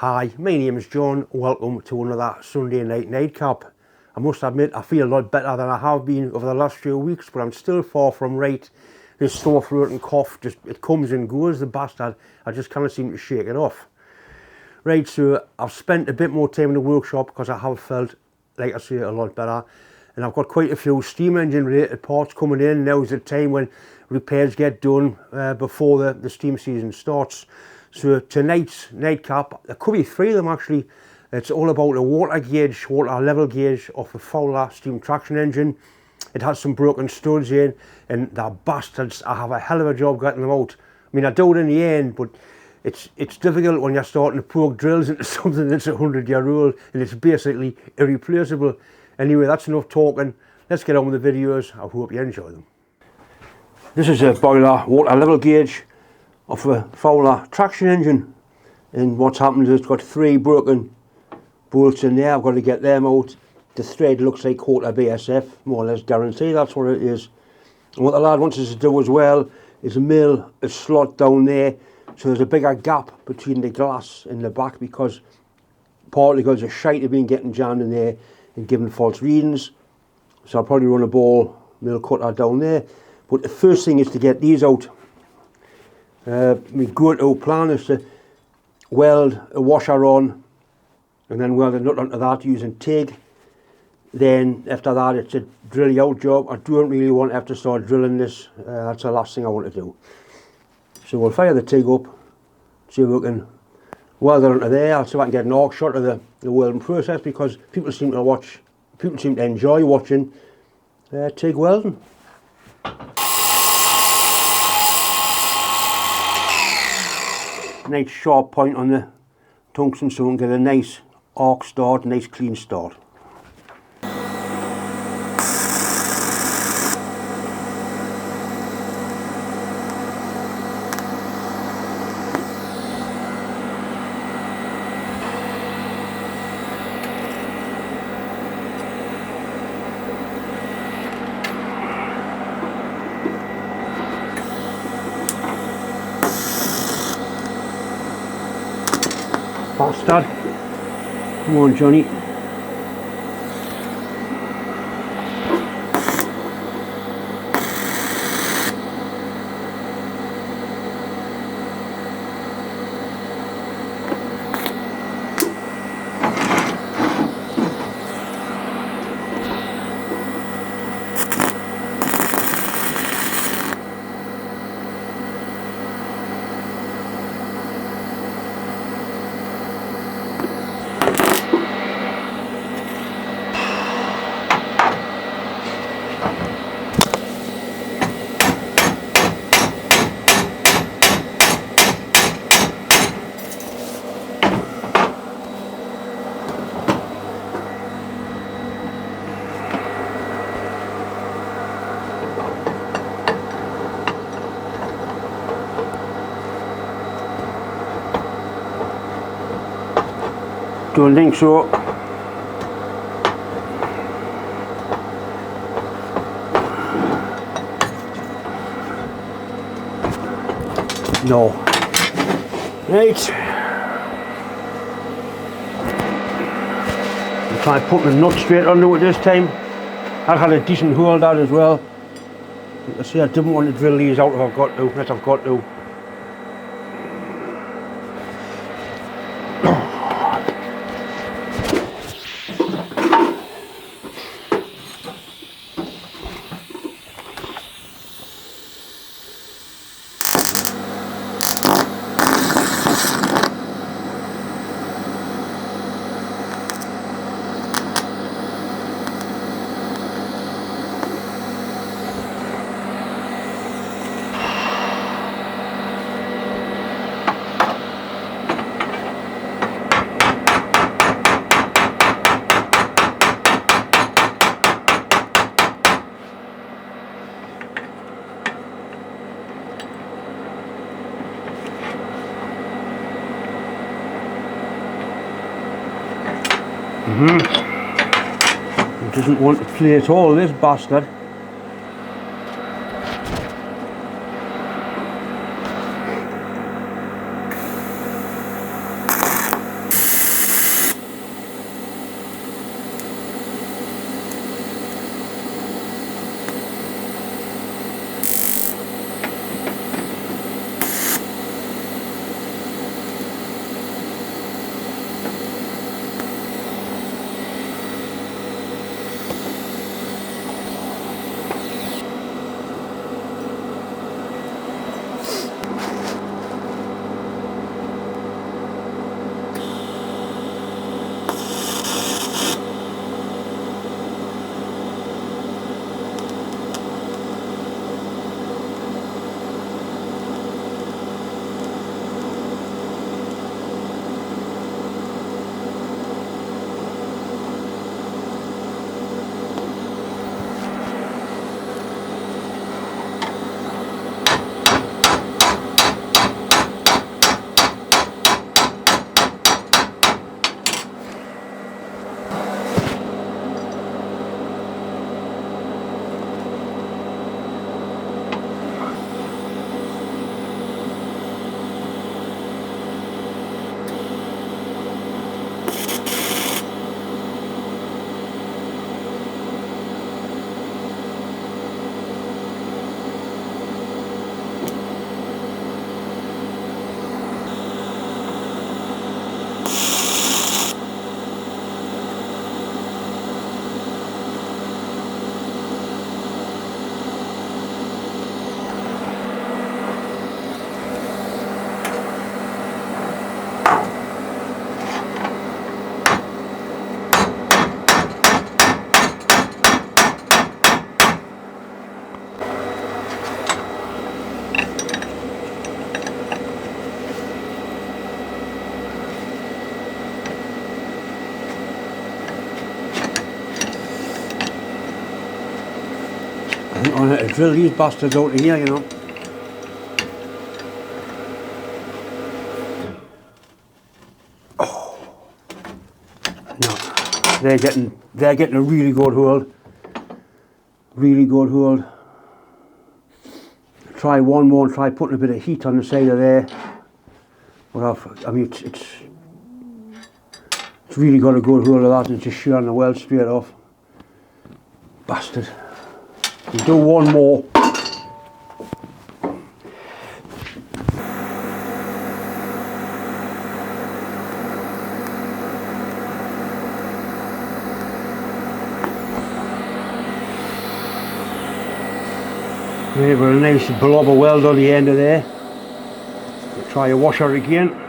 Hi, my name is John. Welcome to another Sunday night nightcap. I must admit I feel a lot better than I have been over the last few weeks, but I'm still far from right. This sore throat and cough, it comes and goes, the bastard. I just can't seem to shake it off. Right, so I've spent a bit more time in the workshop because I have felt, like I say, a lot better. And I've got quite a few steam engine related parts coming in. Now's the time when repairs get done before the steam season starts. So tonight's nightcap, there could be three of them actually. It's all about a water level gauge of a Fowler steam traction engine. It has some broken studs in, and the bastards, I have a hell of a job getting them out. I mean, I do it in the end, but it's difficult when you're starting to poke drills into something that's 100-year-old and it's basically irreplaceable. Anyway, that's enough talking. Let's get on with the videos. I hope you enjoy them. This is a boiler water level gauge of a Fowler traction engine, and what's happened is it's got three broken bolts in there. I've got to get them out. The thread looks like quarter BSF, more or less guarantee that's what it is. And what the lad wants us to do as well is mill a slot down there so there's a bigger gap between the glass and the back, because partly because the shite have been getting jammed in there and giving false readings. So I'll probably run a ball mill cutter down there. But the first thing is to get these out. My go-to plan is to weld a washer on and then weld a nut onto that using TIG. Then after that it's a drill out job. I don't really want to have to start drilling this. That's the last thing I want to do. So we'll fire the TIG up, see if we can weld it onto there. I'll see if I can get an arc shot of the welding process, because people seem to enjoy watching TIG welding. Nice sharp point on the tungsten so we can get a nice arc start, nice clean start. Bastard. Come on, Johnny. Don't think so. No. Right. I'll try putting the nut straight under it this time. I've had a decent hold out as well. You can see I didn't want to drill these out if I've got to, unless I've got to. He doesn't want to play at all, this bastard. I'm going to drill these bastards out of here, you know. Oh. No, they're getting a really good hold. Really good hold. Try one more and try putting a bit of heat on the side of there. But I mean, it's really got a good hold of that, and just shearing the weld straight off. Bastard. We'll do one more. We've got a nice blob of weld on the end of there. We'll try a washer again.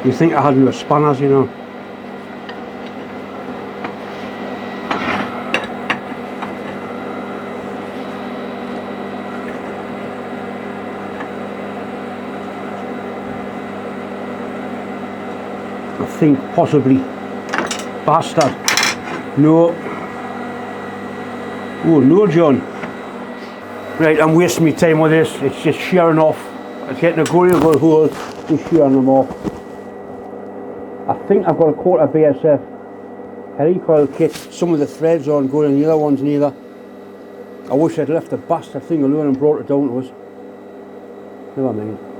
You think I had no spanners, you know. I think possibly. Bastard. No. Oh no, John. Right, I'm wasting my time with this. It's just shearing off. It's getting a good hole, just shearing them off. I think I've got a quarter BSF helicoil kit. Some of the threads aren't good and the other ones neither. I wish I'd left the bastard thing alone and brought it down to us. Never mind.